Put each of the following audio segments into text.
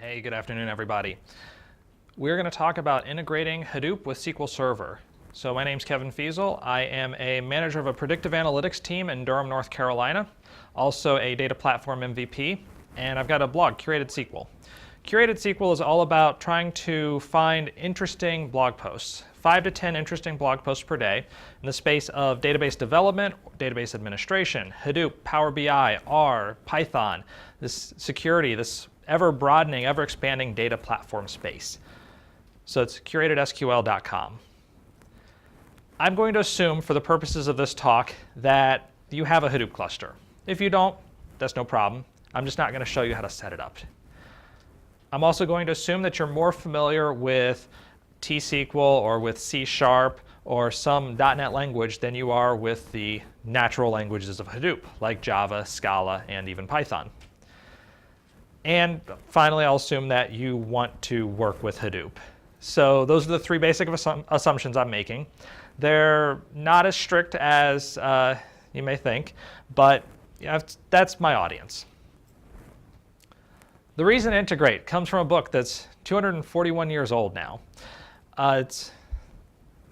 Hey, good afternoon, everybody. We're going to talk about integrating Hadoop with SQL Server. So my name's Kevin Feasel. I am a manager of a predictive analytics team in Durham, North Carolina, also a data platform MVP, and I've got a blog, Curated SQL. Curated SQL is all about trying to find interesting blog posts, 5 to 10 interesting blog posts per day in the space of database development, database administration, Hadoop, Power BI, R, Python, this security, this ever-broadening, ever-expanding data platform space. So it's curatedsql.com. I'm going to assume, for the purposes of this talk, that you have a Hadoop cluster. If you don't, that's no problem. I'm just not going to show you how to set it up. I'm also going to assume that you're more familiar with T-SQL or with C# or some .NET language than you are with the natural languages of Hadoop, like Java, Scala, and even Python. And finally, I'll assume that you want to work with Hadoop. So those are the 3 basic assumptions I'm making. They're not as strict as you may think, but that's my audience. The reason to integrate comes from a book that's 241 years old now.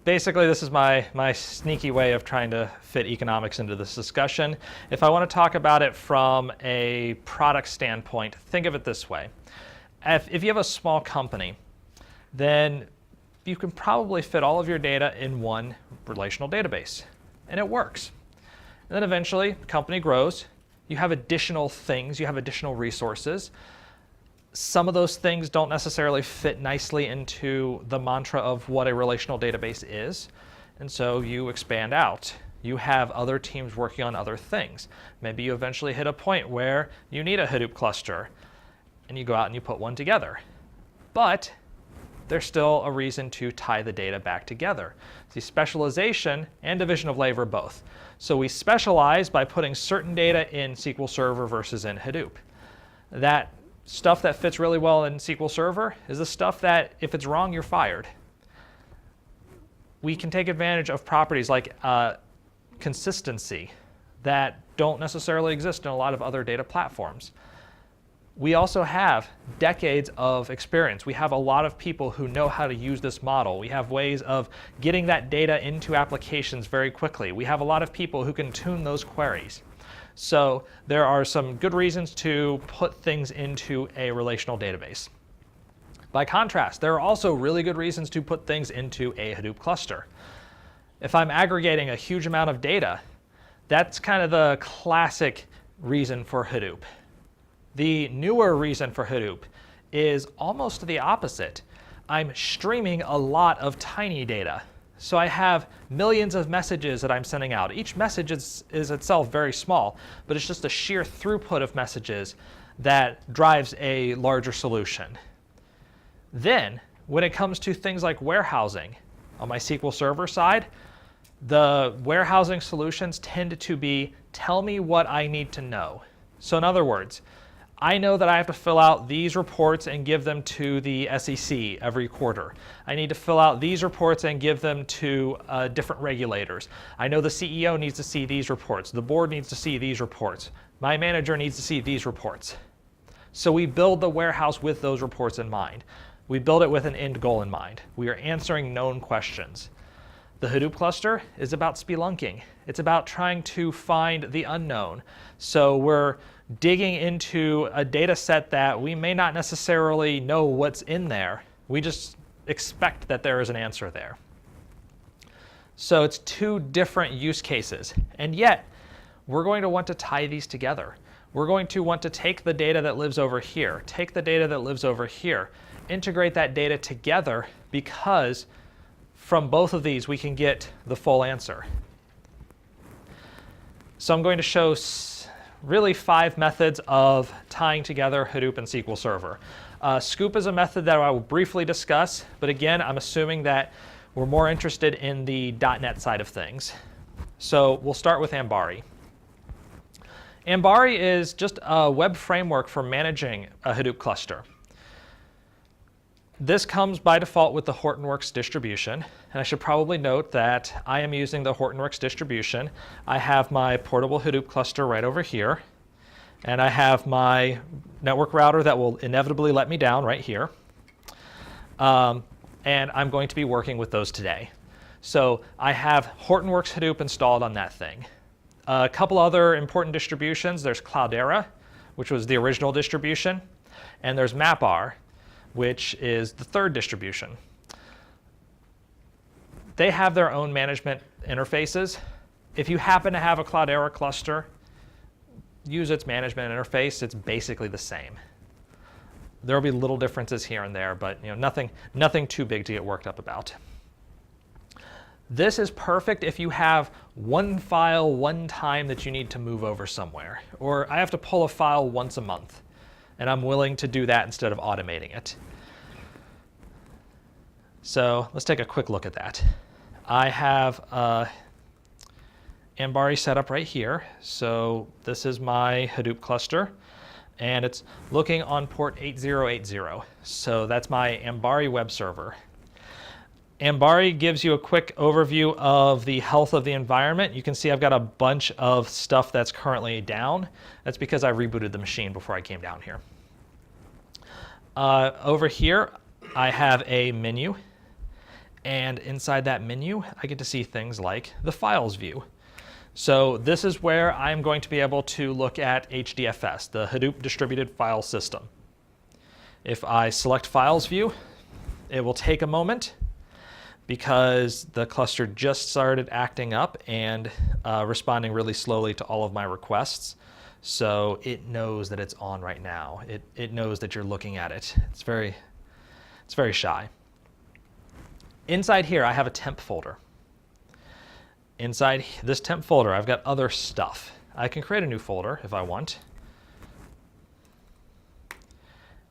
Basically, this is my sneaky way of trying to fit economics into this discussion. If I want to talk about it from a product standpoint, think of it this way. If you have a small company, then you can probably fit all of your data in one relational database, and it works. And then eventually, the company grows. You have additional things. You have additional resources. Some of those things don't necessarily fit nicely into the mantra of what a relational database is, and so you expand out. You have other teams working on other things. Maybe you eventually hit a point where you need a Hadoop cluster, and you go out and you put one together. But there's still a reason to tie the data back together. See, specialization and division of labor both. So we specialize by putting certain data in SQL Server versus in Hadoop. That stuff that fits really well in SQL Server is the stuff that, if it's wrong, you're fired. We can take advantage of properties like consistency that don't necessarily exist in a lot of other data platforms. We also have decades of experience. We have a lot of people who know how to use this model. We have ways of getting that data into applications very quickly. We have a lot of people who can tune those queries. So there are some good reasons to put things into a relational database. By contrast, there are also really good reasons to put things into a Hadoop cluster. If I'm aggregating a huge amount of data, that's kind of the classic reason for Hadoop. The newer reason for Hadoop is almost the opposite. I'm streaming a lot of tiny data. So I have millions of messages that I'm sending out. Each message is itself very small, but it's just a sheer throughput of messages that drives a larger solution. Then, when it comes to things like warehousing, on my SQL Server side, the warehousing solutions tend to be, tell me what I need to know. So in other words, I know that I have to fill out these reports and give them to the SEC every quarter. I need to fill out these reports and give them to different regulators. I know the CEO needs to see these reports. The board needs to see these reports. My manager needs to see these reports. So we build the warehouse with those reports in mind. We build it with an end goal in mind. We are answering known questions. The Hadoop cluster is about spelunking. It's about trying to find the unknown. So we're digging into a data set that we may not necessarily know what's in there. We just expect that there is an answer there. So it's 2 different use cases, and yet we're going to want to tie these together. We're going to want to take the data that lives over here, take the data that lives over here, integrate that data together, because from both of these we can get the full answer. So I'm going to show really 5 methods of tying together Hadoop and SQL Server. Sqoop is a method that I will briefly discuss, but again, I'm assuming that we're more interested in the .NET side of things. So we'll start with Ambari. Ambari is just a web framework for managing a Hadoop cluster. This comes by default with the Hortonworks distribution, and I should probably note that I am using the Hortonworks distribution. I have my portable Hadoop cluster right over here, And I have my network router that will inevitably let me down right here. And I'm going to be working with those today. So I have Hortonworks Hadoop installed on that thing. A couple other important distributions. There's Cloudera, which was the original distribution. And there's Mapr, which is the third distribution. They have their own management interfaces. If you happen to have a Cloudera cluster, use its management interface. It's basically the same. There will be little differences here and there, but nothing too big to get worked up about. This is perfect if you have one file one time that you need to move over somewhere, or I have to pull a file once a month, and I'm willing to do that instead of automating it. So let's take a quick look at that. I have Ambari set up right here. So this is my Hadoop cluster, and it's looking on port 8080. So that's my Ambari web server. Ambari gives you a quick overview of the health of the environment. You can see I've got a bunch of stuff that's currently down. That's because I rebooted the machine before I came down here. Over here, I have a menu. And inside that menu, I get to see things like the files view. So this is where I'm going to be able to look at Hdfs, the Hadoop Distributed File System. If I select Files View, it will take a moment because the cluster just started acting up and responding really slowly to all of my requests. So it knows that it's on right now. It knows that you're looking at it. It's very shy. Inside here, I have a temp folder. Inside this temp folder, I've got other stuff. I can create a new folder if I want.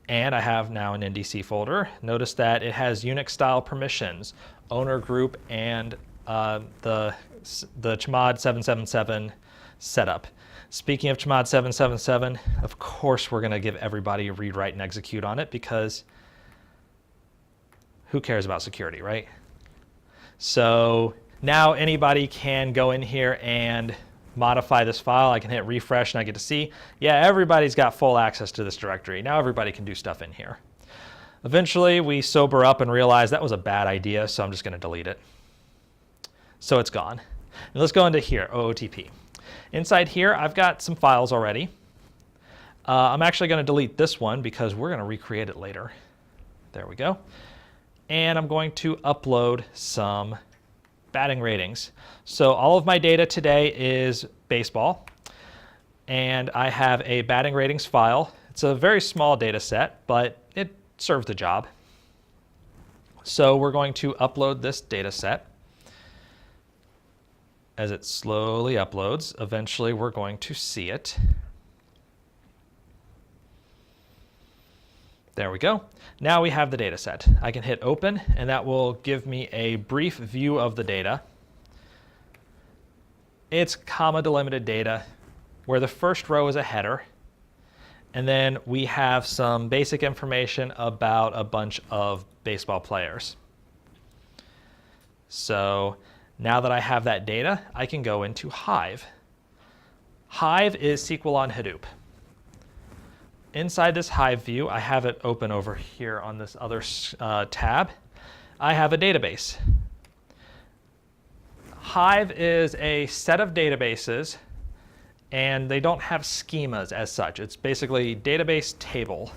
And I have now an NDC folder. Notice that it has Unix style permissions, owner group, and the chmod 777 setup. Speaking of chmod 777, of course we're going to give everybody a read, write, and execute on it because who cares about security, right? So now anybody can go in here and modify this file. I can hit refresh and I get to see, yeah, everybody's got full access to this directory. Now everybody can do stuff in here. Eventually we sober up and realize that was a bad idea, so I'm just going to delete it. So it's gone. And let's go into here, OOTP. Inside here, I've got some files already. I'm actually going to delete this one because we're going to recreate it later. There we go. And I'm going to upload some batting ratings. So all of my data today is baseball, and I have a batting ratings file. It's a very small data set, but it serves the job. So we're going to upload this data set. As it slowly uploads, eventually we're going to see it. There we go. Now we have the data set. I can hit open, and that will give me a brief view of the data. It's comma delimited data, where the first row is a header, and then we have some basic information about a bunch of baseball players. So now that I have that data, I can go into Hive. Hive is SQL on Hadoop. Inside this Hive view, I have it open over here on this other tab. I have a database. Hive is a set of databases, and they don't have schemas as such. It's basically database table.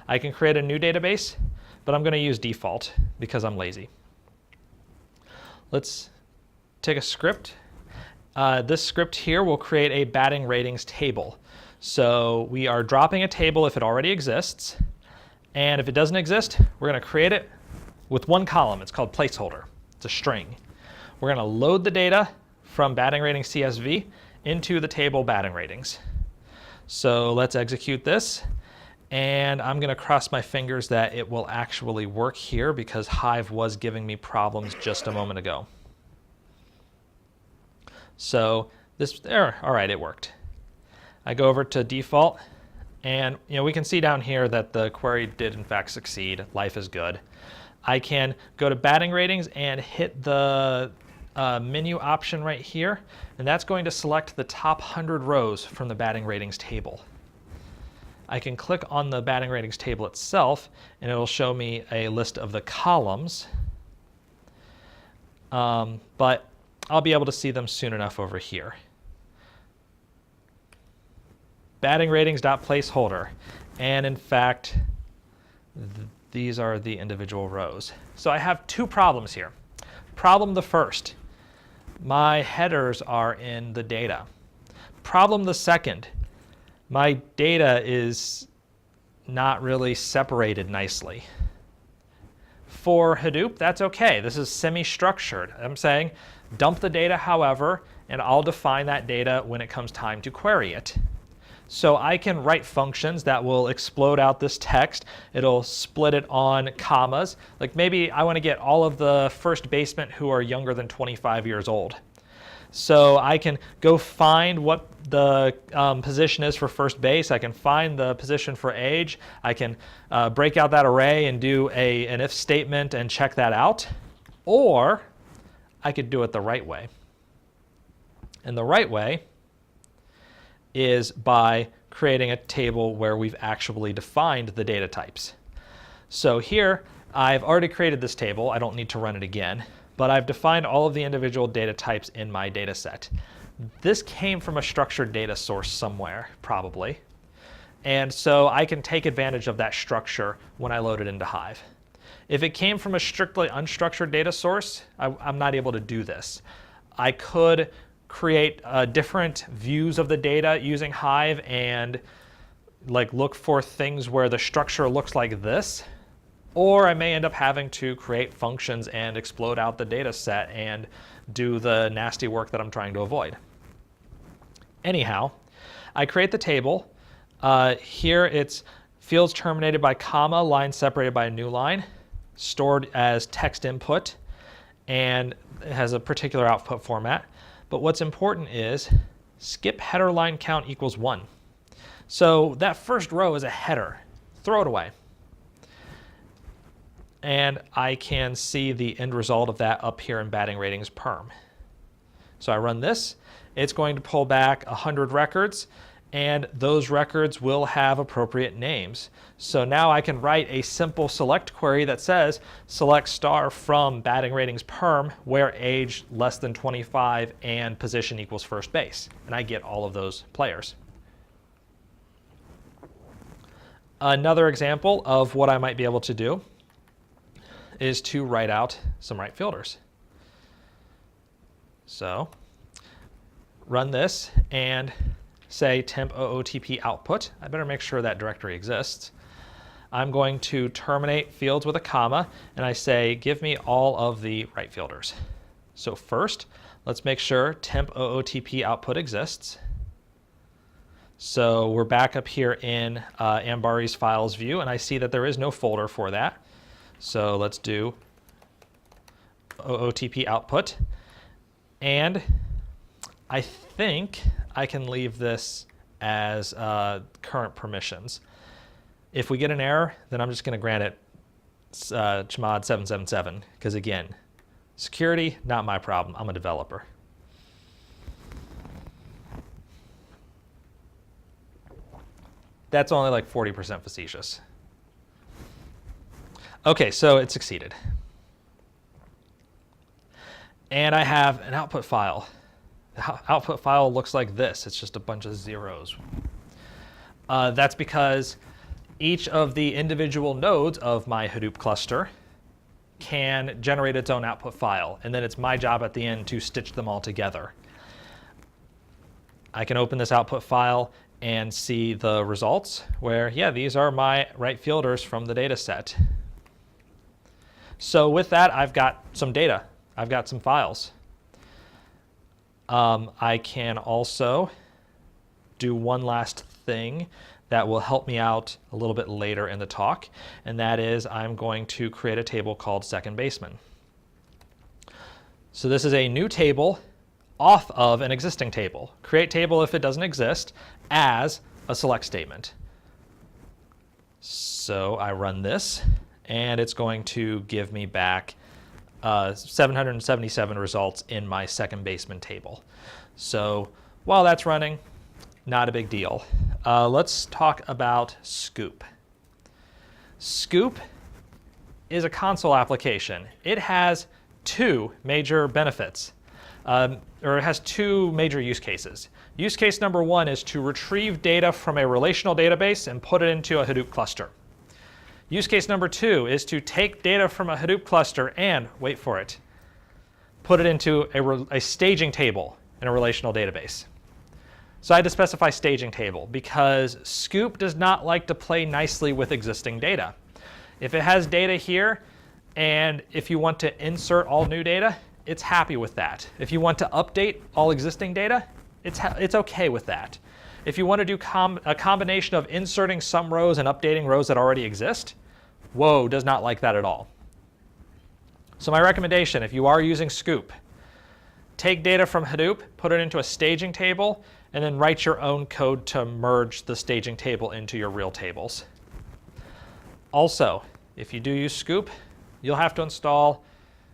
I can create a new database, but I'm going to use default because I'm lazy. Let's take a script. This script here will create a batting ratings table. So we are dropping a table if it already exists, and if it doesn't exist, we're going to create it with one column. It's called placeholder. It's a string. We're going to load the data from batting ratings CSV into the table batting ratings. So let's execute this, and I'm going to cross my fingers that it will actually work here because Hive was giving me problems just a moment ago. So this there, all right, it worked. I go over to default, and we can see down here that the query did in fact succeed. Life is good. I can go to batting ratings and hit the menu option right here, and that's going to select the top 100 rows from the batting ratings table. I can click on the batting ratings table itself, and it'll show me a list of the columns. But I'll be able to see them soon enough over here. Batting ratings.placeholder. And in fact, these are the individual rows. So I have two problems here. Problem the first, my headers are in the data. Problem the second, my data is not really separated nicely. For Hadoop, that's okay. This is semi-structured. I'm saying dump the data however, and I'll define that data when it comes time to query it. So I can write functions that will explode out this text. It'll split it on commas. Like maybe I want to get all of the first basemen who are younger than 25 years old. So I can go find what the position is for first base. I can find the position for age. I can break out that array and do an if statement and check that out. Or I could do it the right way. And the right way is by creating a table where we've actually defined the data types. So here, I've already created this table. I don't need to run it again. But I've defined all of the individual data types in my data set. This came from a structured data source somewhere, probably. And so I can take advantage of that structure when I load it into Hive. If it came from a strictly unstructured data source, I'm not able to do this. I could create different views of the data using Hive and look for things where the structure looks like this. Or I may end up having to create functions and explode out the data set and do the nasty work that I'm trying to avoid. Anyhow, I create the table. Here it's fields terminated by comma, lines separated by a new line, stored as text input, and it has a particular output format. But what's important is skip header line count equals 1. So that first row is a header. Throw it away. And I can see the end result of that up here in batting ratings perm. So I run this. It's going to pull back 100 records, and those records will have appropriate names. So now I can write a simple select query that says select star from batting ratings perm where age less than 25 and position equals first base. And I get all of those players. Another example of what I might be able to do is to write out some right fielders. So run this and say temp OOTP output. I better make sure that directory exists. I'm going to terminate fields with a comma, and I say give me all of the right fielders. So first, let's make sure temp OOTP output exists. So we're back up here in Ambari's files view, and I see that there is no folder for that. So let's do OOTP output. And I think I can leave this as current permissions. If we get an error, then I'm just going to grant it chmod 777, because again, security, not my problem. I'm a developer. That's only like 40% facetious. Okay, so it succeeded. And I have an output file. The output file looks like this. It's just a bunch of zeros. That's because each of the individual nodes of my Hadoop cluster can generate its own output file, and then it's my job at the end to stitch them all together. I can open this output file and see the results where, yeah, these are my right fielders from the data set. So with that, I've got some data. I've got some files. I can also do one last thing that will help me out a little bit later in the talk, and that is I'm going to create a table called second baseman. So this is a new table off of an existing table. Create table if it doesn't exist as a select statement. So I run this, and it's going to give me back 777 results in my second baseman table. So while that's running, not a big deal. Let's talk about Sqoop. Sqoop is a console application. It has two major benefits, or it has two major use cases. Use case number one is to retrieve data from a relational database and put it into a Hadoop cluster. Use case number two is to take data from a Hadoop cluster and, wait for it, put it into a staging table in a relational database. So I had to specify staging table because Sqoop does not like to play nicely with existing data. If it has data here, and if you want to insert all new data, it's happy with that. If you want to update all existing data, it's okay with that. If you want to do a combination of inserting some rows and updating rows that already exist, whoa, does not like that at all. So my recommendation, if you are using Sqoop, take data from Hadoop, put it into a staging table, and then write your own code to merge the staging table into your real tables. Also, if you do use Sqoop, you'll have to install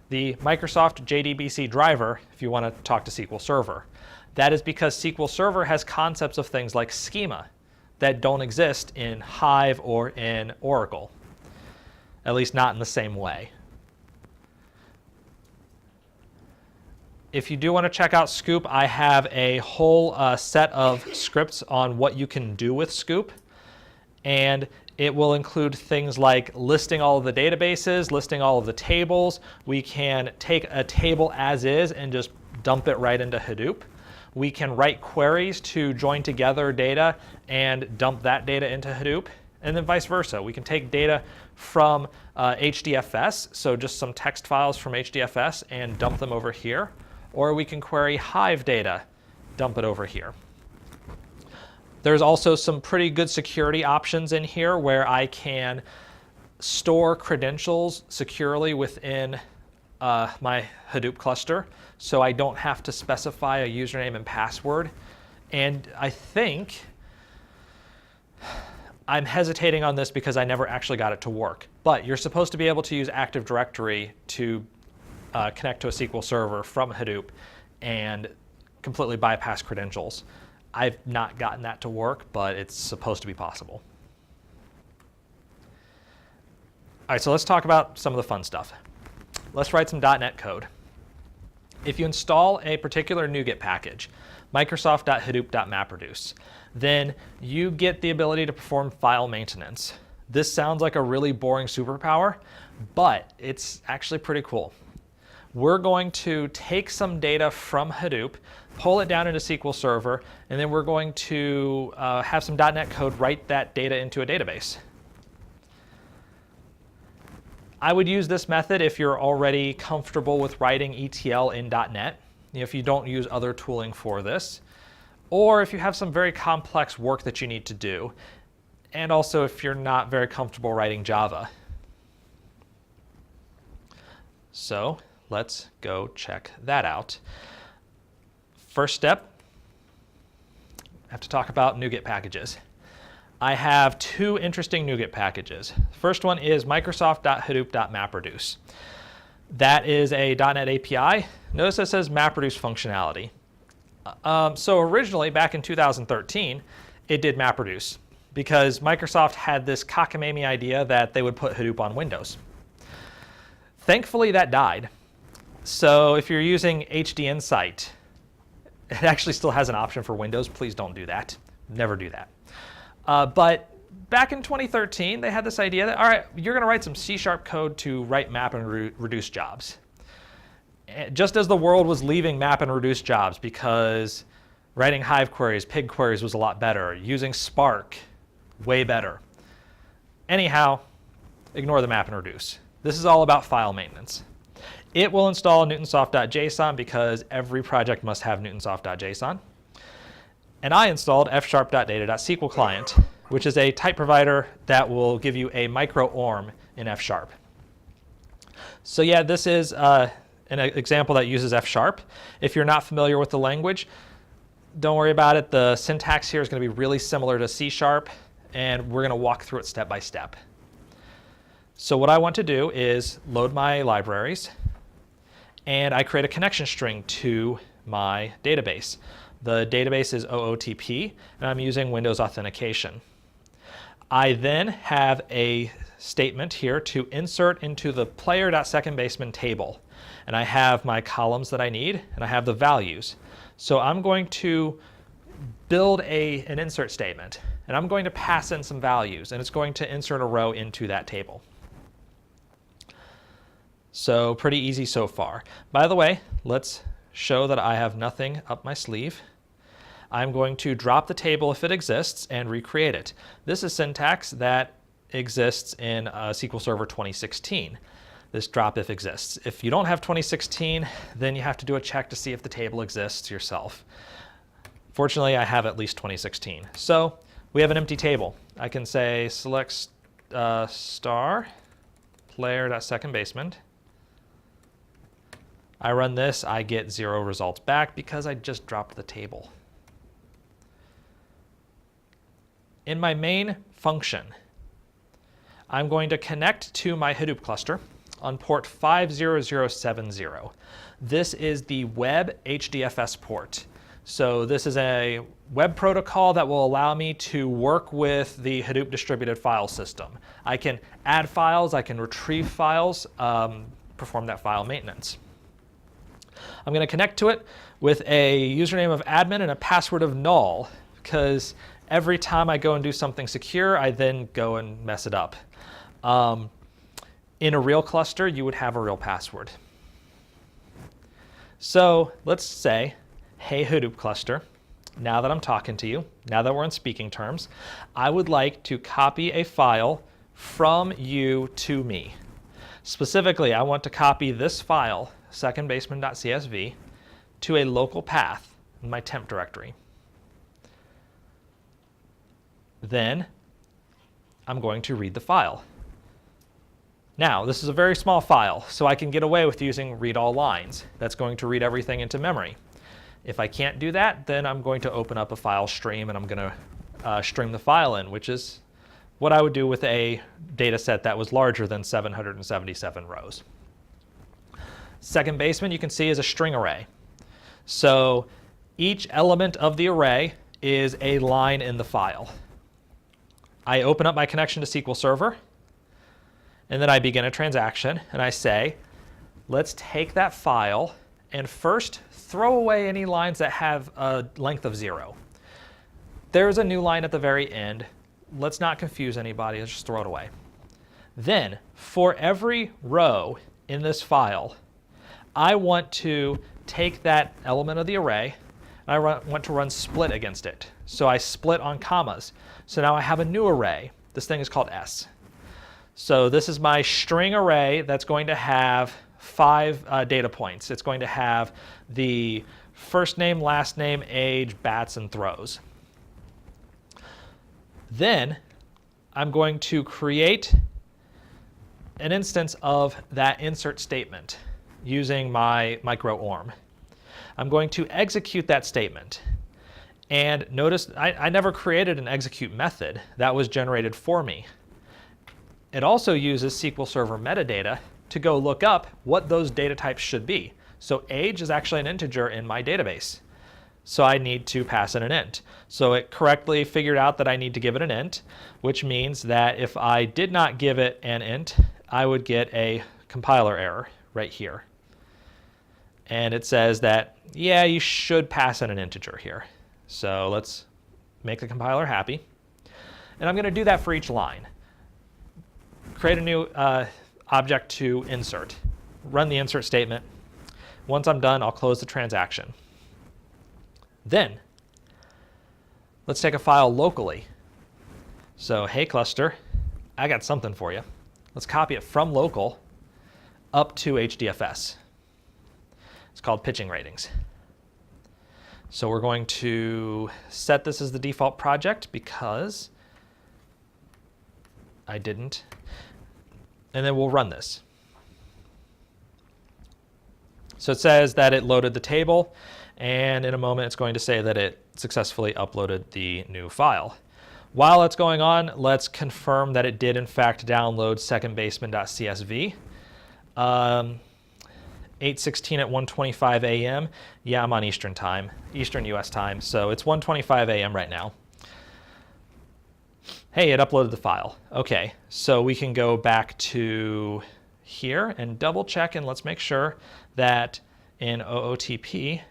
the Microsoft JDBC driver if you want to talk to SQL Server. That is because SQL Server has concepts of things like schema that don't exist in Hive or in Oracle, at least not in the same way. If you do want to check out Sqoop, I have a whole set of scripts on what you can do with Sqoop. And it will include things like listing all of the databases, listing all of the tables. We can take a table as is and just dump it right into Hadoop. We can write queries to join together data and dump that data into Hadoop. And then vice versa. We can take data from Hdfs, so just some text files from Hdfs, and dump them over here. Or we can query Hive data, dump it over here. There's also some pretty good security options in here where I can store credentials securely within my Hadoop cluster, so I don't have to specify a username and password. And I think I'm hesitating on this because I never actually got it to work. But you're supposed to be able to use Active Directory to connect to a SQL server from Hadoop and completely bypass credentials. I've not gotten that to work, but it's supposed to be possible. All right, so let's talk about some of the fun stuff. Let's write some .NET code. If you install a particular Nuget package, Microsoft.Hadoop.Mapreduce, then you get the ability to perform file maintenance. This sounds like a really boring superpower, but it's actually pretty cool. We're going to take some data from Hadoop, pull it down into SQL Server, and then we're going to have some .NET code write that data into a database. I would use this method if you're already comfortable with writing ETL in .NET, if you don't use other tooling for this, or if you have some very complex work that you need to do, and also if you're not very comfortable writing Java. So let's go check that out. First step, I have to talk about Nuget packages. I have two interesting Nuget packages. First one is Microsoft.Hadoop.Mapreduce. That is a .NET API. Notice it says Mapreduce functionality. So originally, back in 2013, it did Mapreduce because Microsoft had this cockamamie idea that they would put Hadoop on Windows. Thankfully, that died. So if you're using HD Insight, it actually still has an option for Windows. Please don't do that. Never do that. But back in 2013, they had this idea that, all right, you're going to write some C# code to write map and reduce jobs. Just as the world was leaving map and reduce jobs because writing Hive queries, pig queries was a lot better, using Spark, way better. Anyhow, ignore the map and reduce. This is all about file maintenance. It will install Newtonsoft.json because every project must have Newtonsoft.json. And I installed f#.data.sql client, which is a type provider that will give you a micro-orm in F#. So yeah, this is an example that uses F#. If you're not familiar with the language, don't worry about it. The syntax here is going to be really similar to C#, and we're going to walk through it step by step. So what I want to do is load my libraries, and I create a connection string to my database. The database is OOTP, and I'm using Windows authentication. I then have a statement here to insert into the player.secondbaseman table. And I have my columns that I need, and I have the values. So I'm going to build an insert statement, and I'm going to pass in some values, and it's going to insert a row into that table. So pretty easy so far. By the way, let's show that I have nothing up my sleeve. I'm going to drop the table if it exists and recreate it. This is syntax that exists in SQL Server 2016. This drop if exists. If you don't have 2016, then you have to do a check to see if the table exists yourself. Fortunately, I have at least 2016. So we have an empty table. I can say select star player.secondbaseman. I run this, I get 0 results back because I just dropped the table. In my main function, I'm going to connect to my Hadoop cluster on port 50070. This is the web Hdfs port. So this is a web protocol that will allow me to work with the Hadoop distributed file system. I can add files, I can retrieve files, perform that file maintenance. I'm going to connect to it with a username of admin and a password of null, because every time I go and do something secure, I then go and mess it up. In a real cluster, you would have a real password. So let's say, hey Hadoop cluster, now that I'm talking to you, now that we're in speaking terms, I would like to copy a file from you to me. Specifically, I want to copy this file, secondbaseman.csv, to a local path in my temp directory. Then I'm going to read the file. Now, this is a very small file, so I can get away with using read all lines. That's going to read everything into memory. If I can't do that, then I'm going to open up a file stream and I'm going to stream the file in, which is what I would do with a data set that was larger than 777 rows. Second baseman, you can see, is a string array. So each element of the array is a line in the file. I open up my connection to SQL Server, and then I begin a transaction, and I say, let's take that file and first throw away any lines that have a length of 0. There's a new line at the very end. Let's not confuse anybody. Let's just throw it away. Then, for every row in this file, I want to take that element of the array, and I want to run split against it. So I split on commas. So now I have a new array. This thing is called S. So this is my string array that's going to have 5 data points. It's going to have the first name, last name, age, bats, and throws. Then I'm going to create an instance of that insert statement using my micro-orm. I'm going to execute that statement. And notice I never created an execute method. That was generated for me. It also uses SQL Server metadata to go look up what those data types should be. So age is actually an integer in my database. So I need to pass in an int. So it correctly figured out that I need to give it an int, which means that if I did not give it an int, I would get a compiler error right here. And it says that, yeah, you should pass in an integer here. So let's make the compiler happy. And I'm going to do that for each line. Create a new object to insert. Run the insert statement. Once I'm done, I'll close the transaction. Then, let's take a file locally. So, hey cluster, I got something for you. Let's copy it from local up to Hdfs. It's called pitching ratings. So we're going to set this as the default project because I didn't. And then we'll run this. So it says that it loaded the table, and in a moment it's going to say that it successfully uploaded the new file. While it's going on, let's confirm that it did in fact download secondbaseman.csv. 8:16 at 1:25 a.m. Yeah, I'm on Eastern time, Eastern US time, so it's 1:25 a.m. right now. Hey, it uploaded the file. Okay, so we can go back to here and double check, and let's make sure that in OOTP,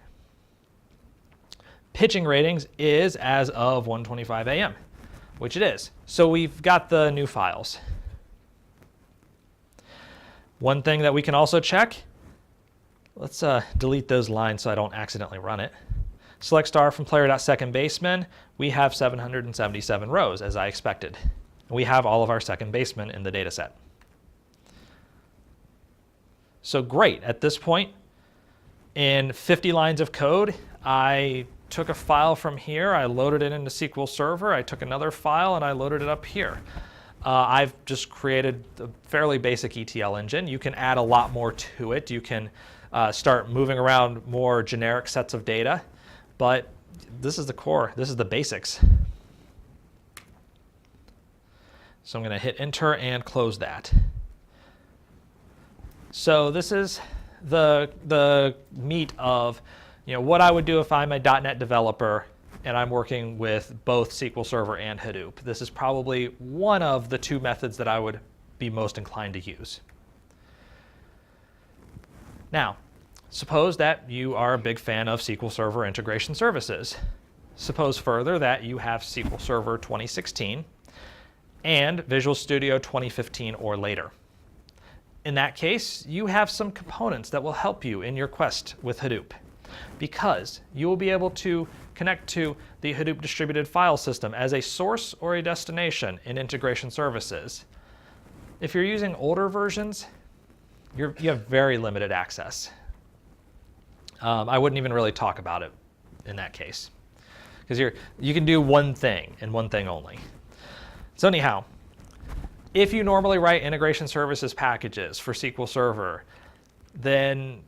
pitching ratings is as of 1:25 a.m., which it is. So we've got the new files. One thing that we can also check, let's delete those lines so I don't accidentally run it. Select star from player.second baseman. We have 777 rows, as I expected. We have all of our second basemen in the data set. So great. At this point, in 50 lines of code, I took a file from here, I loaded it into SQL Server, I took another file, and I loaded it up here. I've just created a fairly basic ETL engine. You can add a lot more to it. You can start moving around more generic sets of data, but this is the core. This is the basics. So I'm going to hit enter and close that. So this is the meat of what I would do if I'm a .NET developer and I'm working with both SQL Server and Hadoop. This is probably one of the two methods that I would be most inclined to use. Now, suppose that you are a big fan of SQL Server integration services. Suppose further that you have SQL Server 2016 and Visual Studio 2015 or later. In that case, you have some components that will help you in your quest with Hadoop, because you will be able to connect to the Hadoop distributed file system as a source or a destination in integration services. If you're using older versions, you have very limited access. I wouldn't even really talk about it in that case, because you can do one thing and one thing only. So anyhow, if you normally write integration services packages for SQL Server, then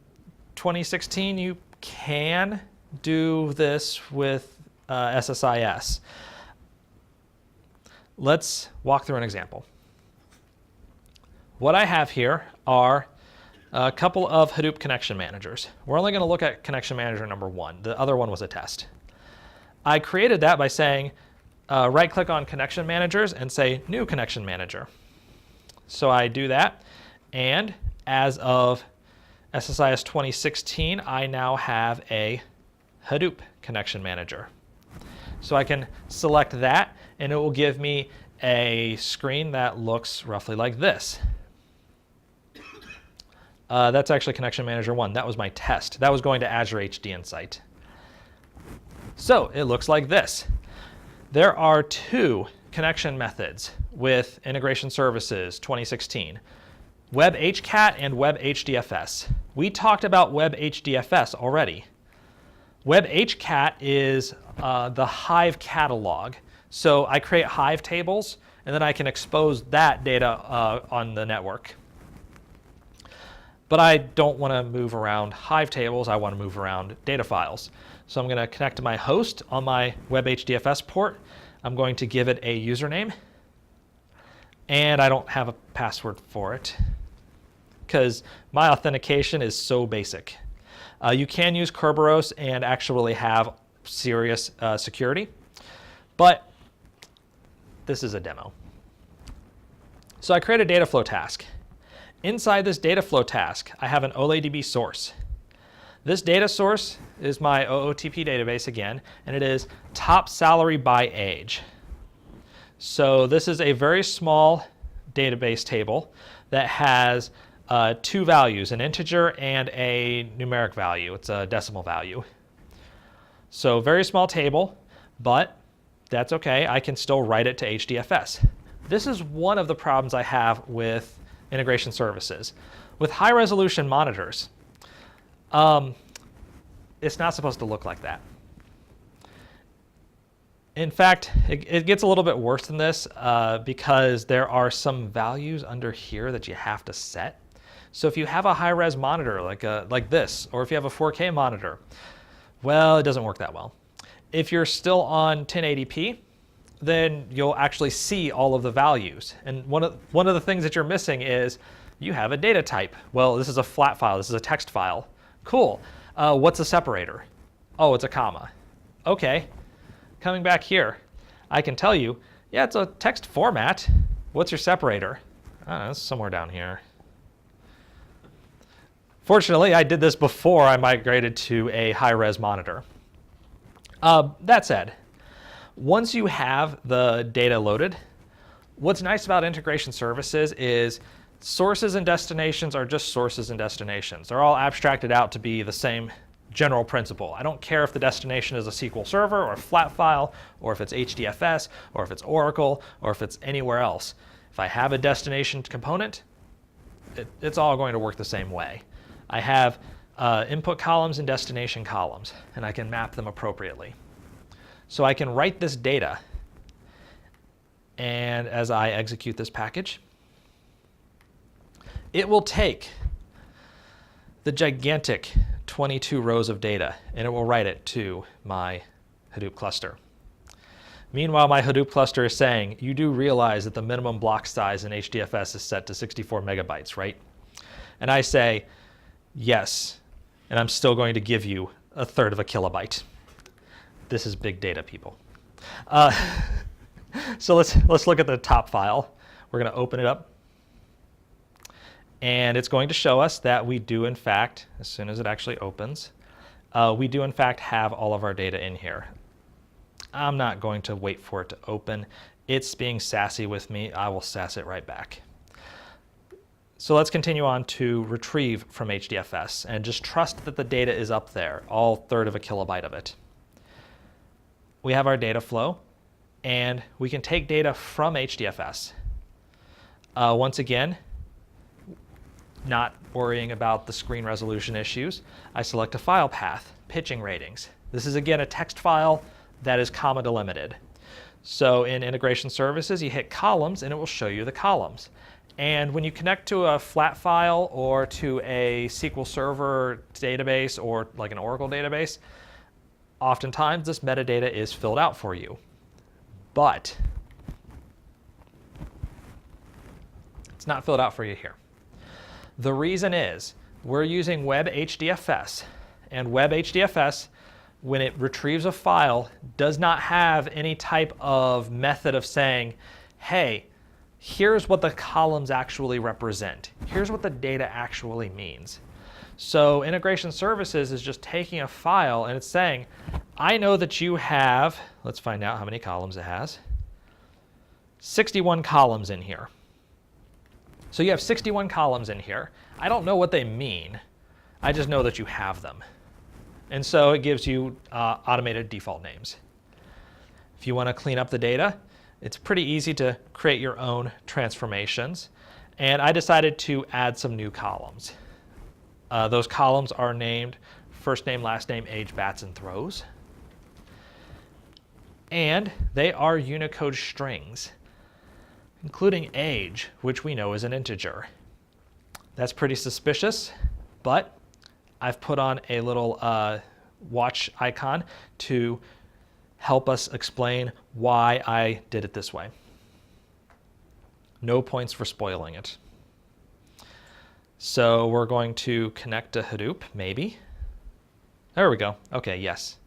2016 you can do this with SSIS. Let's walk through an example. What I have here are a couple of Hadoop connection managers. We're only going to look at connection manager number 1. The other one was a test. I created that by saying right-click on connection managers and say new connection manager. So I do that, and as of SSIS 2016, I now have a Hadoop connection manager. So I can select that, and it will give me a screen that looks roughly like this. That's actually connection manager 1. That was my test. That was going to Azure HD Insight. So it looks like this. There are 2 connection methods with integration services 2016. Web HCAT and Web Hdfs. We talked about Web Hdfs already. Web HCAT is the Hive catalog. So I create Hive tables, and then I can expose that data on the network. But I don't want to move around Hive tables. I want to move around data files. So I'm going to connect to my host on my Web Hdfs port. I'm going to give it a username. And I don't have a password for it, because my authentication is so basic. You can use Kerberos and actually have serious security, but this is a demo. So I create a data flow task. Inside this data flow task, I have an OLADB source. This data source is my OOTP database again, and it is top salary by age. So this is a very small database table that has 2 values, an integer and a numeric value. It's a decimal value. So very small table, but that's okay. I can still write it to Hdfs. This is one of the problems I have with integration services. With high resolution monitors, it's not supposed to look like that. In fact, it gets a little bit worse than this because there are some values under here that you have to set. So if you have a high-res monitor like this, or if you have a 4K monitor, well, it doesn't work that well. If you're still on 1080p, then you'll actually see all of the values. And one of the things that you're missing is You have a data type. Well, this is a flat file. This is a text file. Cool. What's a separator? Oh, it's a comma. Okay. Coming back here, I can tell you, yeah, it's a text format. What's your separator? I don't know, it's somewhere down here. Fortunately, I did this before I migrated to a high-res monitor. That said, once you have the data loaded, what's nice about integration services is sources and destinations are just sources and destinations. They're all abstracted out to be the same general principle. I don't care if the destination is a SQL Server or a flat file, or if it's Hdfs, or if it's Oracle, or if it's anywhere else. If I have a destination component, it's all going to work the same way. I have input columns and destination columns, and I can map them appropriately. So I can write this data, and as I execute this package, it will take the gigantic 22 rows of data, and it will write it to my Hadoop cluster. Meanwhile, my Hadoop cluster is saying, you do realize that the minimum block size in Hdfs is set to 64 megabytes, right? And I say, yes, and I'm still going to give you 1/3 of a kilobyte. This is big data, people. So let's look at the top file. We're going to open it up. And it's going to show us that we do, in fact, as soon as it actually opens, we do, in fact, have all of our data in here. I'm not going to wait for it to open. It's being sassy with me. I will sass it right back. So let's continue on to retrieve from Hdfs and just trust that the data is up there, all 1/3 of a kilobyte of it. We have our data flow, and we can take data from Hdfs. Once again, not worrying about the screen resolution issues, I select a file path, pitching ratings. This is, again, a text file that is comma delimited. So in integration services, you hit columns, and it will show you the columns. And when you connect to a flat file or to a SQL Server database or like an Oracle database, oftentimes this metadata is filled out for you. But it's not filled out for you here. The reason is we're using Web Hdfs, and Web Hdfs, when it retrieves a file, does not have any type of method of saying, hey, here's what the columns actually represent. Here's what the data actually means. So integration services is just taking a file and it's saying, I know that you have, let's find out how many columns it has, 61 columns in here. So you have 61 columns in here. I don't know what they mean. I just know that you have them. And so it gives you automated default names. If you want to clean up the data, it's pretty easy to create your own transformations. And I decided to add some new columns. Those columns are named first name, last name, age, bats, and throws. And they are Unicode strings, including age, which we know is an integer. That's pretty suspicious, but I've put on a little watch icon to help us explain why I did it this way. No points for spoiling it. So we're going to connect to Hadoop, maybe. There we go. Okay, yes.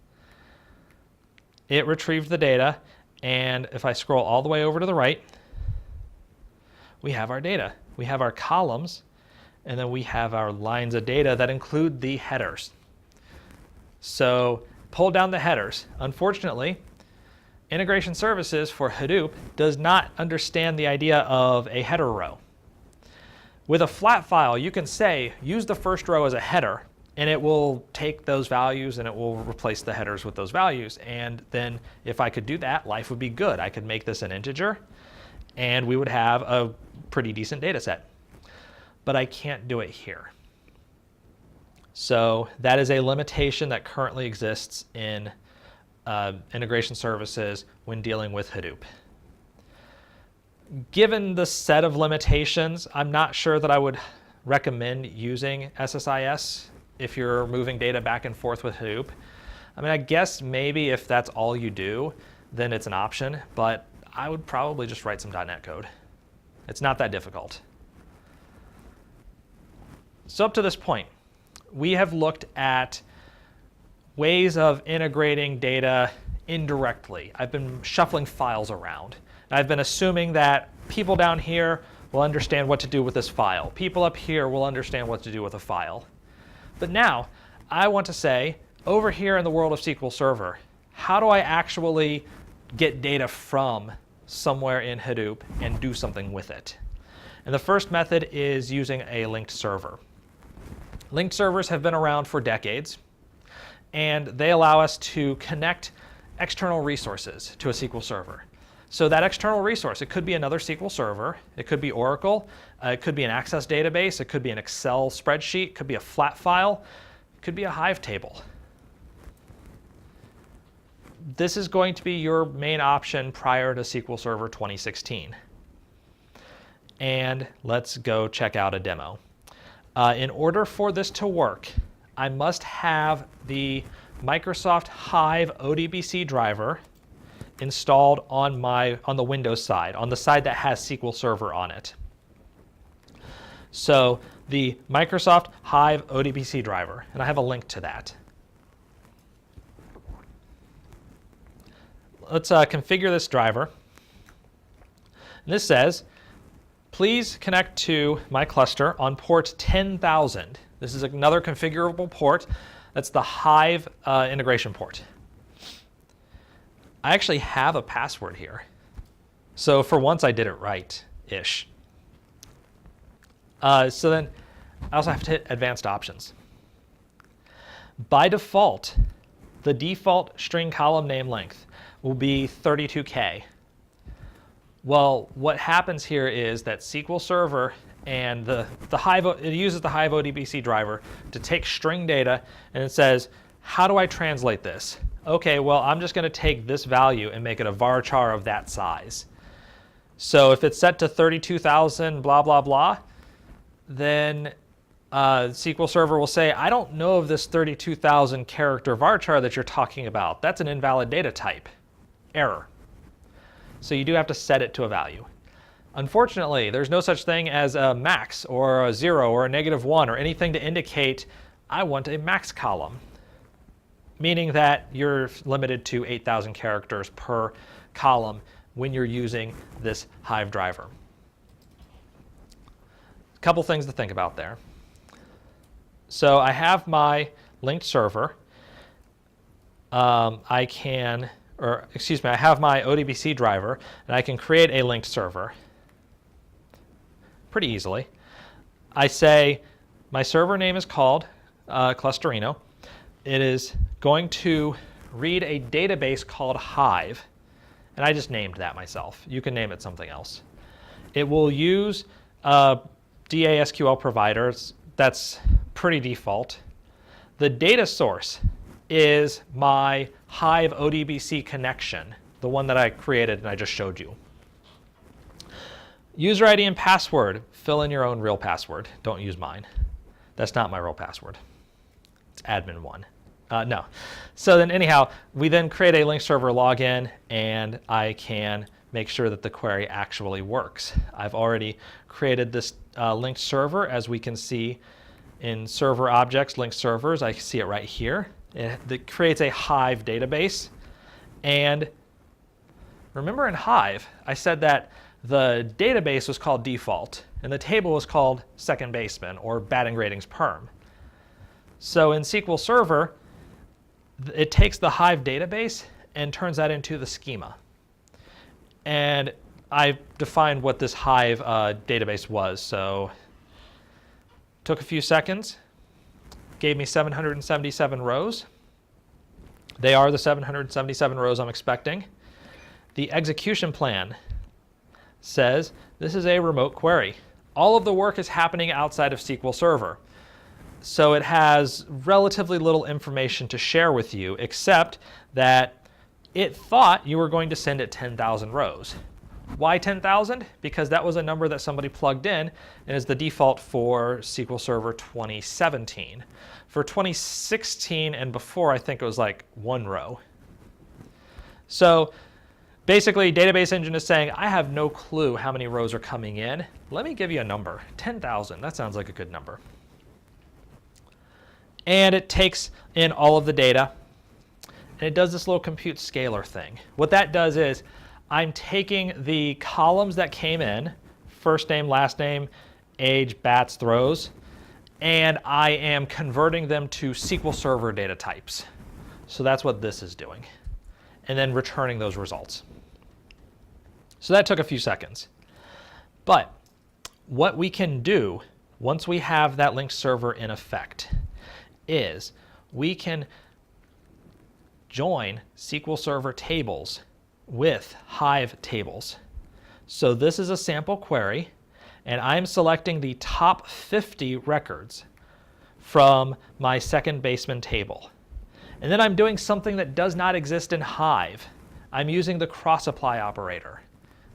It retrieved the data, and if I scroll all the way over to the right, we have our data. We have our columns, and then we have our lines of data that include the headers. So pull down the headers. Unfortunately, integration services for Hadoop does not understand the idea of a header row. With a flat file, you can say, use the first row as a header, and it will take those values and it will replace the headers with those values. And then if I could do that, life would be good. I could make this an integer, and we would have a pretty decent data set. But I can't do it here. So that is a limitation that currently exists in integration services when dealing with Hadoop. Given the set of limitations, I'm not sure that I would recommend using SSIS if you're moving data back and forth with Hadoop. I mean, I guess maybe if that's all you do, then it's an option, but I would probably just write some .NET code. It's not that difficult. So up to this point, we have looked at ways of integrating data indirectly. I've been shuffling files around. And I've been assuming that people down here will understand what to do with this file. People up here will understand what to do with a file. But now, I want to say, over here in the world of SQL Server, how do I actually get data from somewhere in Hadoop and do something with it? And the first method is using a linked server. Linked servers have been around for decades, and they allow us to connect external resources to a SQL Server. So that external resource, it could be another SQL Server, it could be Oracle, it could be an Access database, it could be an Excel spreadsheet, it could be a flat file, it could be a Hive table. This is going to be your main option prior to SQL Server 2016. And let's go check out a demo. In order for this to work, I must have the Microsoft Hive ODBC driver installed on the Windows side, on the side that has SQL Server on it. So the Microsoft Hive ODBC driver, and I have a link to that. Let's configure this driver. And this says, please connect to my cluster on port 10,000. This is another configurable port. That's the Hive integration port. I actually have a password here. So for once I did it right-ish. So then I also have to hit advanced options. By default, the default string column name length will be 32K. Well, what happens here is that SQL Server and the Hive, it uses the Hive ODBC driver to take string data, and it says, how do I translate this? Okay, well, I'm just going to take this value and make it a varchar of that size. So if it's set to 32,000 blah, blah, blah, then SQL Server will say, I don't know of this 32,000 character varchar that you're talking about. That's an invalid data type. Error. So you do have to set it to a value. Unfortunately, there's no such thing as a max or a 0 or a -1 or anything to indicate I want a max column, meaning that you're limited to 8,000 characters per column when you're using this Hive driver. A couple things to think about there. So I have my linked server. I have my ODBC driver, and I can create a linked server pretty easily. I say my server name is called Clusterino. It is going to read a database called Hive, and I just named that myself. You can name it something else. It will use DASQL providers. That's pretty default. The data source is my Hive ODBC connection, the one that I created and I just showed you. User ID and password, fill in your own real password. Don't use mine. That's not my real password. It's admin1. No. So then anyhow, we then create a linked server login, and I can make sure that the query actually works. I've already created this linked server, as we can see in server objects, linked servers. I see it right here. It creates a Hive database. And remember in Hive, I said that the database was called default, and the table was called second baseman, or batting ratings perm. So in SQL Server, it takes the Hive database and turns that into the schema. And I defined what this Hive database was. So took a few seconds, gave me 777 rows. They are the 777 rows I'm expecting. The execution plan says this is a remote query. All of the work is happening outside of SQL Server. So it has relatively little information to share with you, except that it thought you were going to send it 10,000 rows. Why 10,000? Because that was a number that somebody plugged in and is the default for SQL Server 2017. For 2016 and before, I think it was like 1 row. So basically, Database Engine is saying, I have no clue how many rows are coming in. Let me give you a number, 10,000. That sounds like a good number. and it takes in all of the data, and it does this little compute scalar thing. What that does is I'm taking the columns that came in, first name, last name, age, bats, throws, and I am converting them to SQL Server data types. So that's what this is doing, and then returning those results. So that took a few seconds. But what we can do once we have that linked server in effect is we can join SQL Server tables with Hive tables. So this is a sample query, and I'm selecting the top 50 records from my second Baseman table. And then I'm doing something that does not exist in Hive. I'm using the cross-apply operator.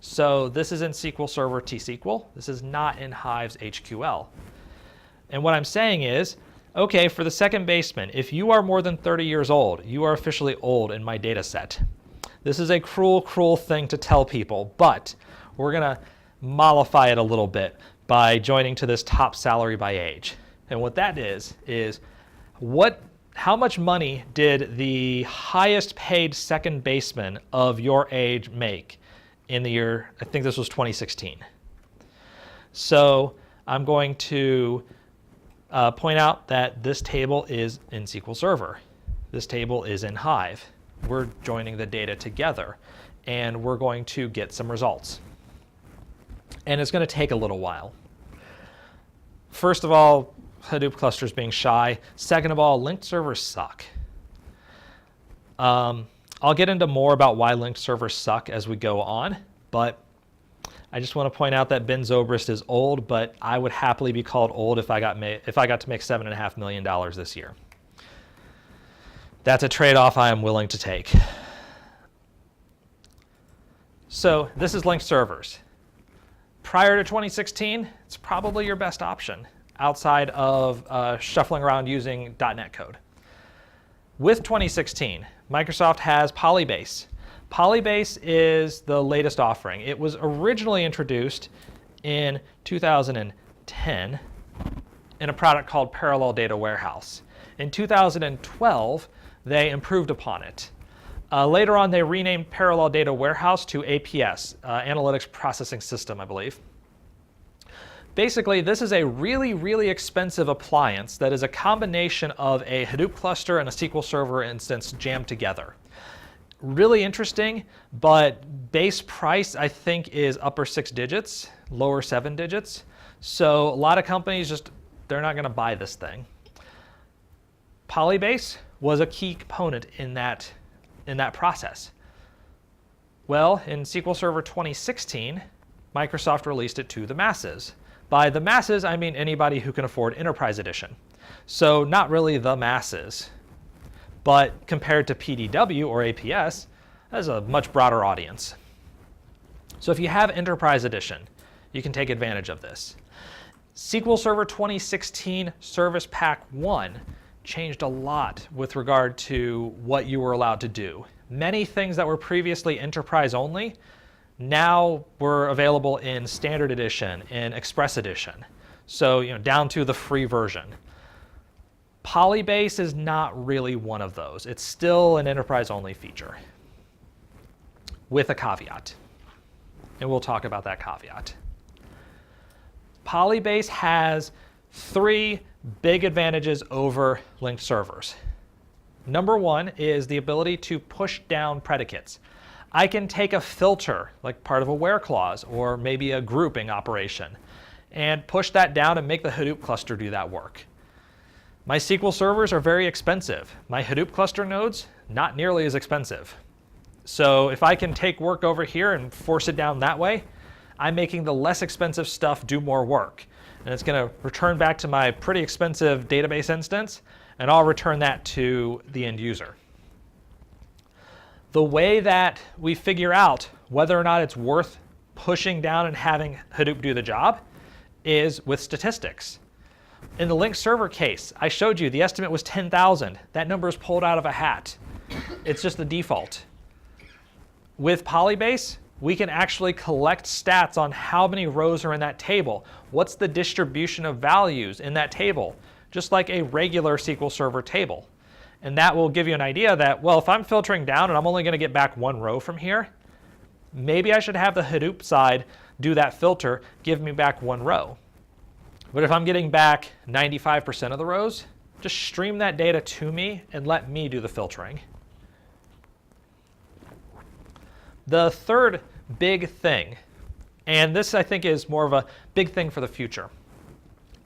So this is in SQL Server T-SQL. This is not in Hive's HQL. And what I'm saying is, okay, for the second Baseman, if you are more than 30 years old, you are officially old in my data set. This is a cruel, cruel thing to tell people, but we're going to mollify it a little bit by joining to this top salary by age. And what that is how much money did the highest paid second baseman of your age make in the year, I think this was 2016. So I'm going to point out that this table is in SQL Server. This table is in Hive. We're joining the data together, and we're going to get some results. And it's going to take a little while. First of all, Hadoop clusters being shy. Second of all, linked servers suck. I'll get into more about why linked servers suck as we go on, but I just want to point out that Ben Zobrist is old, but I would happily be called old if I got to make $7.5 million this year. That's a trade-off I am willing to take. So this is linked servers. Prior to 2016, it's probably your best option outside of shuffling around using .NET code. With 2016, Microsoft has PolyBase. PolyBase is the latest offering. It was originally introduced in 2010 in a product called Parallel Data Warehouse. In 2012, they improved upon it. Later on, they renamed Parallel Data Warehouse to APS, Analytics Processing System, I believe. Basically, this is a really, really expensive appliance that is a combination of a Hadoop cluster and a SQL Server instance jammed together. Really interesting, but base price, I think, is upper 6 digits, lower 7 digits. So a lot of companies they're not going to buy this thing. PolyBase was a key component in that process. Well, in SQL Server 2016, Microsoft released it to the masses. By the masses, I mean anybody who can afford Enterprise Edition. So not really the masses, but compared to PDW or APS, that's a much broader audience. So if you have Enterprise Edition, you can take advantage of this. SQL Server 2016 Service Pack 1 changed a lot with regard to what you were allowed to do. Many things that were previously enterprise only now were available in Standard Edition, in Express Edition. So down to the free version. PolyBase is not really one of those. It's still an enterprise only feature with a caveat. And we'll talk about that caveat. PolyBase has 3 big advantages over linked servers. Number 1 is the ability to push down predicates. I can take a filter, like part of a where clause, or maybe a grouping operation, and push that down and make the Hadoop cluster do that work. My SQL servers are very expensive. My Hadoop cluster nodes, not nearly as expensive. So if I can take work over here and force it down that way, I'm making the less expensive stuff do more work. And it's going to return back to my pretty expensive database instance, and I'll return that to the end user. The way that we figure out whether or not it's worth pushing down and having Hadoop do the job is with statistics. In the linked server case, I showed you the estimate was 10,000. That number is pulled out of a hat. It's just the default. With PolyBase, we can actually collect stats on how many rows are in that table. What's the distribution of values in that table? just like a regular SQL Server table. And that will give you an idea that, well, if I'm filtering down and I'm only going to get back one row from here, maybe I should have the Hadoop side do that filter, give me back one row. But if I'm getting back 95% of the rows, just stream that data to me and let me do the filtering. The third big thing, and this I think is more of a big thing for the future,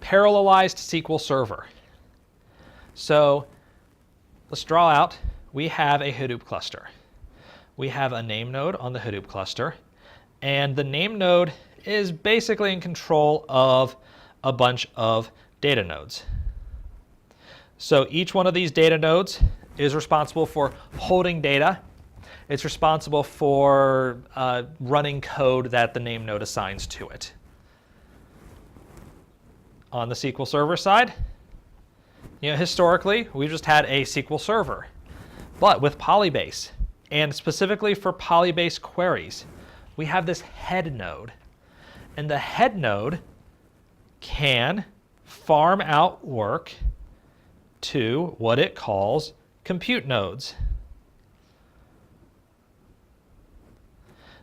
parallelized SQL Server. So let's draw out, we have a Hadoop cluster. We have a name node on the Hadoop cluster, and the name node is basically in control of a bunch of data nodes. So each one of these data nodes is responsible for holding data. It's responsible for running code that the name node assigns to it. On the SQL Server side, historically, we've just had a SQL Server. But with PolyBase, and specifically for PolyBase queries, we have this head node. And the head node can farm out work to what it calls compute nodes.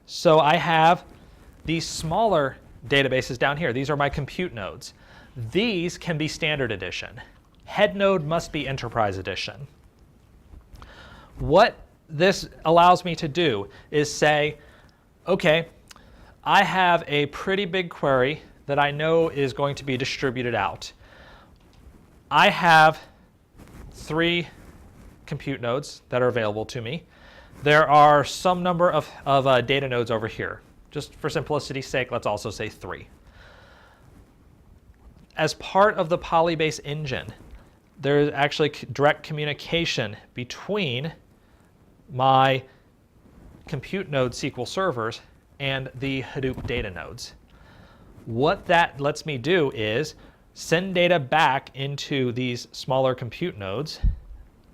So I have these smaller databases down here. These are my compute nodes. These can be standard edition. Head node must be enterprise edition. What this allows me to do is say, okay, I have a pretty big query that I know is going to be distributed out. I have 3 compute nodes that are available to me. There are some number of data nodes over here. Just for simplicity's sake, let's also say 3. As part of the PolyBase engine, there's actually direct communication between my compute node SQL servers and the Hadoop data nodes. What that lets me do is send data back into these smaller compute nodes,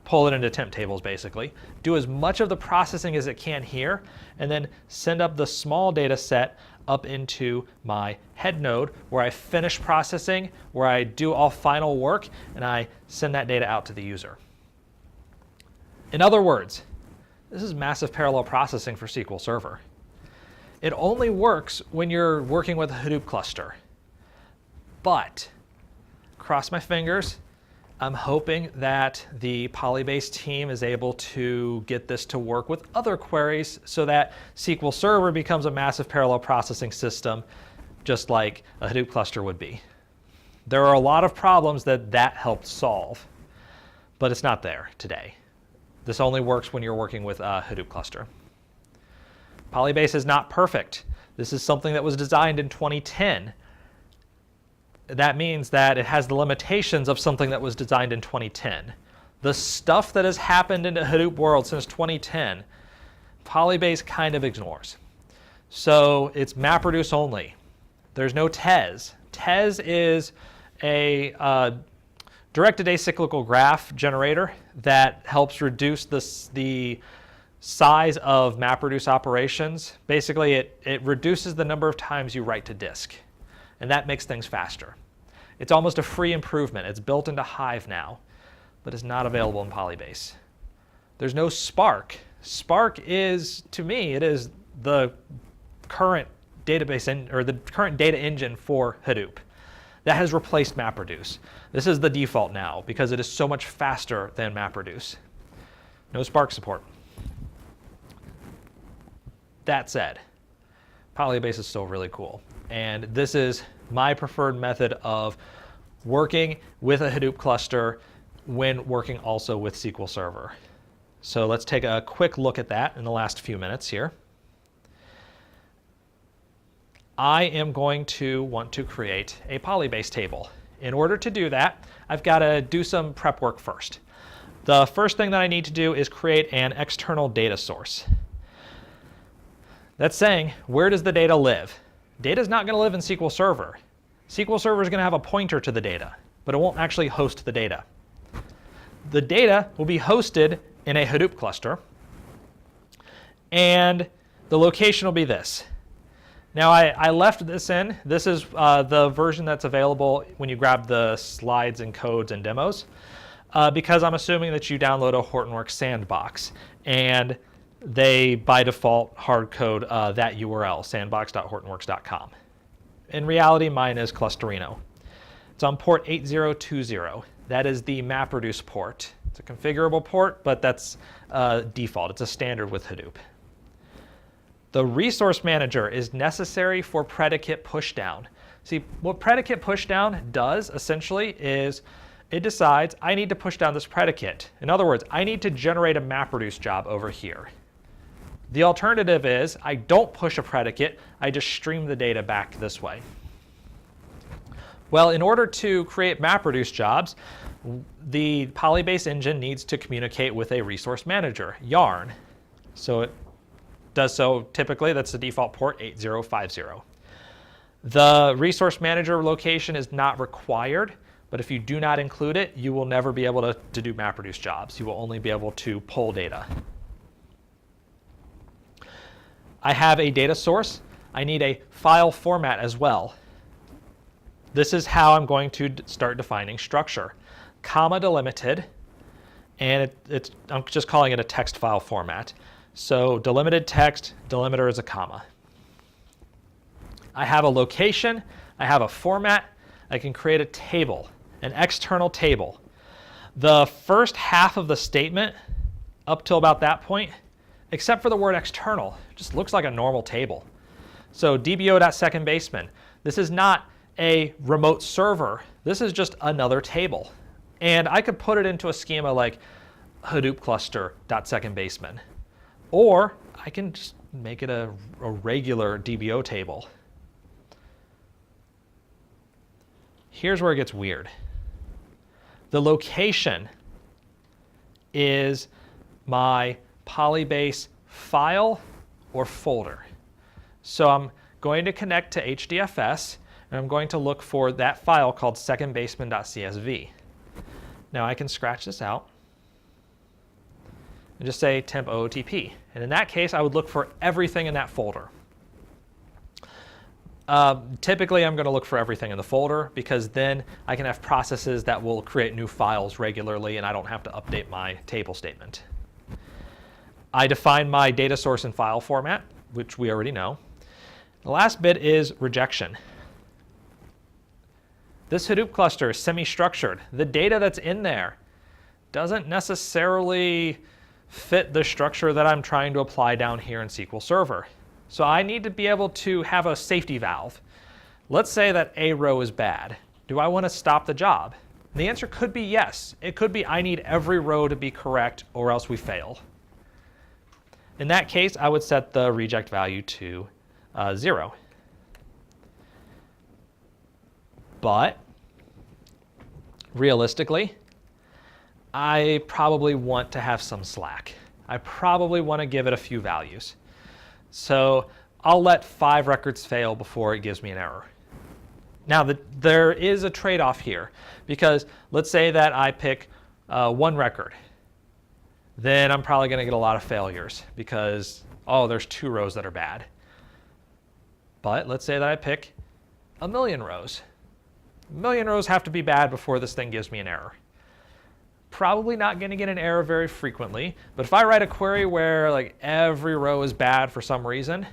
pull it into temp tables basically, do as much of the processing as it can here, and then send up the small data set up into my head node where I finish processing, where I do all final work, and I send that data out to the user. In other words, this is massive parallel processing for SQL Server. It only works when you're working with a Hadoop cluster. But, cross my fingers, I'm hoping that the PolyBase team is able to get this to work with other queries so that SQL Server becomes a massive parallel processing system, just like a Hadoop cluster would be. There are a lot of problems that helped solve, but it's not there today. This only works when you're working with a Hadoop cluster. PolyBase is not perfect. This is something that was designed in 2010. That means that it has the limitations of something that was designed in 2010. The stuff that has happened in the Hadoop world since 2010, PolyBase kind of ignores. So it's Mapreduce only. There's no TES. TES is a directed acyclical graph generator that helps reduce the size of Mapreduce operations. Basically, it reduces the number of times you write to disk, and that makes things faster. It's almost a free improvement. It's built into Hive now, but it's not available in PolyBase. There's no Spark. Spark is, to me, it is the current database or the current data engine for Hadoop. That has replaced Mapreduce. This is the default now because it is so much faster than Mapreduce. No Spark support. That said, PolyBase is still really cool. And this is my preferred method of working with a Hadoop cluster when working also with SQL Server. So let's take a quick look at that in the last few minutes here. I am going to want to create a PolyBase table. In order to do that, I've got to do some prep work first. The first thing that I need to do is create an external data source. That's saying, where does the data live? Data is not going to live in SQL Server. SQL Server is going to have a pointer to the data, but it won't actually host the data. The data will be hosted in a Hadoop cluster, and the location will be this. Now I left this in. This is the version that's available when you grab the slides and codes and demos, because I'm assuming that you download a Hortonworks Sandbox, and they by default hard code that URL, sandbox.hortonworks.com. In reality, mine is Clusterino. It's on port 8020. That is the Mapreduce port. It's a configurable port, but that's default. It's a standard with Hadoop. The resource manager is necessary for predicate pushdown. See, what predicate pushdown does essentially is it decides I need to push down this predicate. In other words, I need to generate a Mapreduce job over here. The alternative is I don't push a predicate, I just stream the data back this way. Well, in order to create Mapreduce jobs, the PolyBase engine needs to communicate with a resource manager, yarn. So it does so typically, that's the default port 8050. The resource manager location is not required, but if you do not include it, you will never be able to do Mapreduce jobs. You will only be able to pull data. I have a data source. I need a file format as well. This is how I'm going to start defining structure. Comma delimited, and I'm just calling it a text file format. So delimited text, delimiter is a comma. I have a location, I have a format, I can create a table, an external table. The first half of the statement, up till about that point, except for the word external, just looks like a normal table. So dbo.secondBaseman, this is not a remote server, this is just another table. And I could put it into a schema like Hadoop cluster.secondBaseman. Or I can just make it a regular DBO table. Here's where it gets weird. The location is my PolyBase file or folder. So I'm going to connect to Hdfs, and I'm going to look for that file called secondbaseman.csv. Now I can scratch this out and just say temp OOTP. And in that case, I would look for everything in that folder. Typically, I'm going to look for everything in the folder because then I can have processes that will create new files regularly and I don't have to update my table statement. I define my data source and file format, which we already know. The last bit is rejection. This Hadoop cluster is semi-structured. The data that's in there doesn't necessarily fit the structure that I'm trying to apply down here in SQL Server. So I need to be able to have a safety valve. Let's say that a row is bad. Do I want to stop the job? And the answer could be yes. It could be I need every row to be correct or else we fail. In that case, I would set the reject value to 0. But realistically, I probably want to have some slack. I probably want to give it a few values. So I'll let 5 records fail before it gives me an error. Now, there is a trade-off here, because let's say that I pick 1 record. Then I'm probably going to get a lot of failures because, oh, there's 2 rows that are bad. But let's say that I pick 1,000,000 rows. 1,000,000 rows have to be bad before this thing gives me an error. Probably not going to get an error very frequently, but if I write a query where like every row is bad for some reason,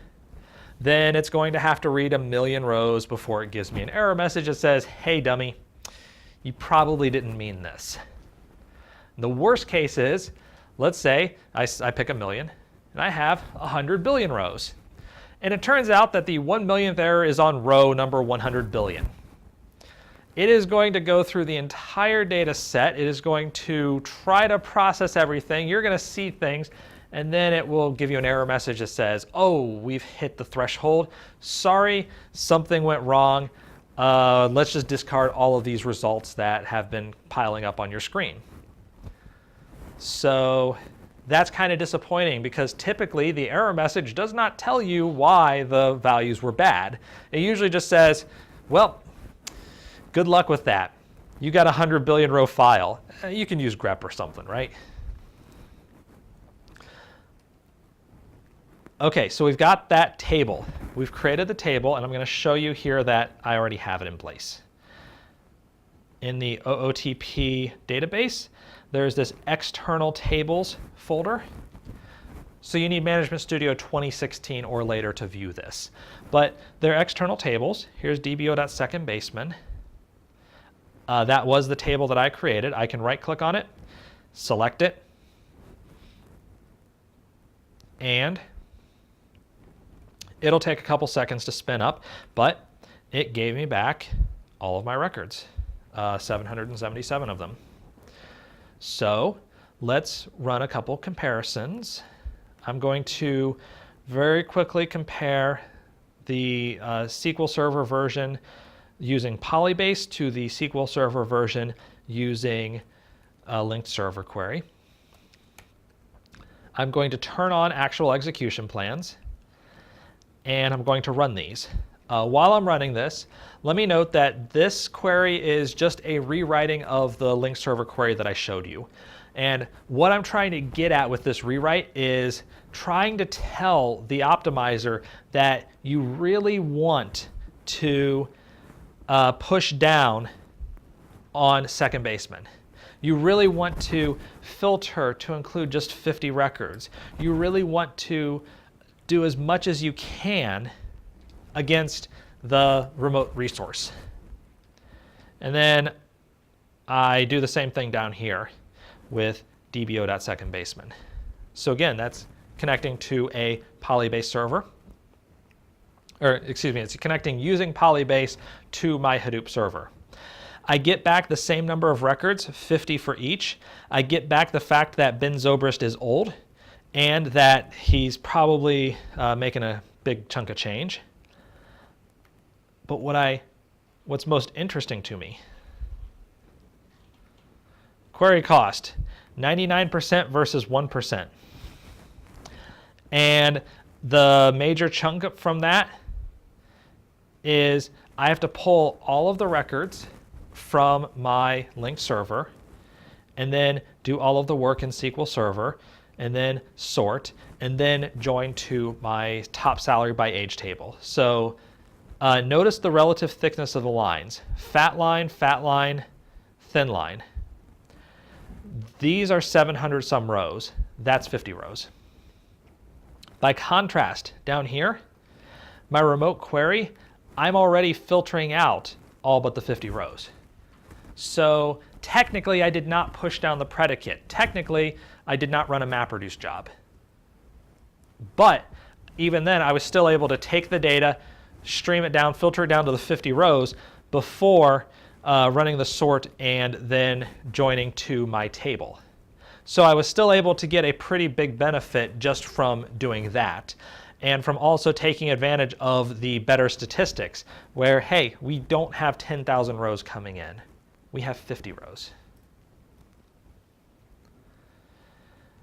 then it's going to have to read 1,000,000 rows before it gives me an error message that says, hey dummy, you probably didn't mean this. The worst case is, let's say I pick 1,000,000 and I have 100 billion rows. And it turns out that the 1,000,000th error is on row number 100 billion. It is going to go through the entire data set. It is going to try to process everything. You're going to see things, and then it will give you an error message that says, oh, we've hit the threshold. Sorry, something went wrong. Let's just discard all of these results that have been piling up on your screen. So that's kind of disappointing because typically the error message does not tell you why the values were bad. It usually just says, well, good luck with that. You got a 100 billion row file. You can use Grep or something, right? Okay, so we've got that table. we've created the table, and I'm going to show you here that I already have it in place. In the OOTP database, there's this external tables folder. So you need Management Studio 2016 or later to view this. But they're external tables. Here's dbo.secondBaseman. That was the table that I created. I can right-click on it, select it, and it'll take a couple seconds to spin up, but it gave me back all of my records, 777 of them. So let's run a couple comparisons. I'm going to very quickly compare the SQL Server version using PolyBase to the SQL Server version using a linked server query. I'm going to turn on actual execution plans, and I'm going to run these. While I'm running this, let me note that this query is just a rewriting of the linked server query that I showed you. And what I'm trying to get at with this rewrite is trying to tell the optimizer that you really want to push down on second baseman. You really want to filter to include just 50 records. You really want to do as much as you can against the remote resource. And then I do the same thing down here with dbo.secondBaseman. So again, that's connecting to a PolyBase server. Or excuse me, it's connecting using PolyBase to my Hadoop server. I get back the same number of records, 50 for each. I get back the fact that Ben Zobrist is old and that he's probably making a big chunk of change. But what's most interesting to me, query cost, 99% versus 1%. And the major chunk from that is I have to pull all of the records from my linked server and then do all of the work in SQL Server and then sort and then join to my top salary by age table. So notice the relative thickness of the lines. Fat line, thin line. These are 700 some rows. That's 50 rows. By contrast, down here, my remote query, I'm already filtering out all but the 50 rows. So technically, I did not push down the predicate. Technically, I did not run a Mapreduce job. But even then, I was still able to take the data, stream it down, filter it down to the 50 rows before running the sort and then joining to my table. So I was still able to get a pretty big benefit just from doing that, and from also taking advantage of the better statistics where, hey, we don't have 10,000 rows coming in. We have 50 rows.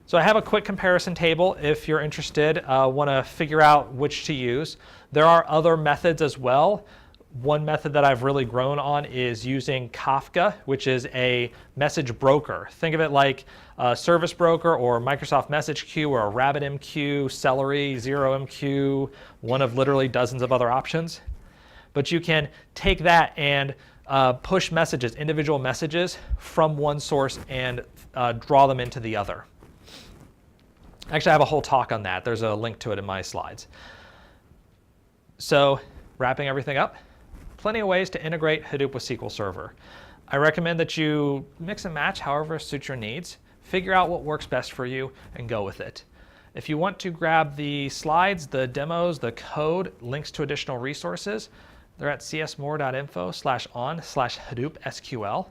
So I have a quick comparison table if you're interested, want to figure out which to use. There are other methods as well. One method that I've really grown on is using Kafka, which is a message broker. Think of it like a service broker or Microsoft Message Queue or a RabbitMQ, Celery, ZeroMQ, one of literally dozens of other options. But you can take that and push messages, individual messages from one source and draw them into the other. Actually, I have a whole talk on that. There's a link to it in my slides. So wrapping everything up, plenty of ways to integrate Hadoop with SQL Server. I recommend that you mix and match however suits your needs, figure out what works best for you, and go with it. If you want to grab the slides, the demos, the code, links to additional resources, they're at csmore.info/on/HadoopSQL.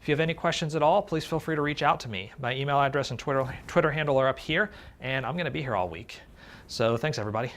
If you have any questions at all, please feel free to reach out to me. My email address and Twitter handle are up here, and I'm going to be here all week. So thanks, everybody.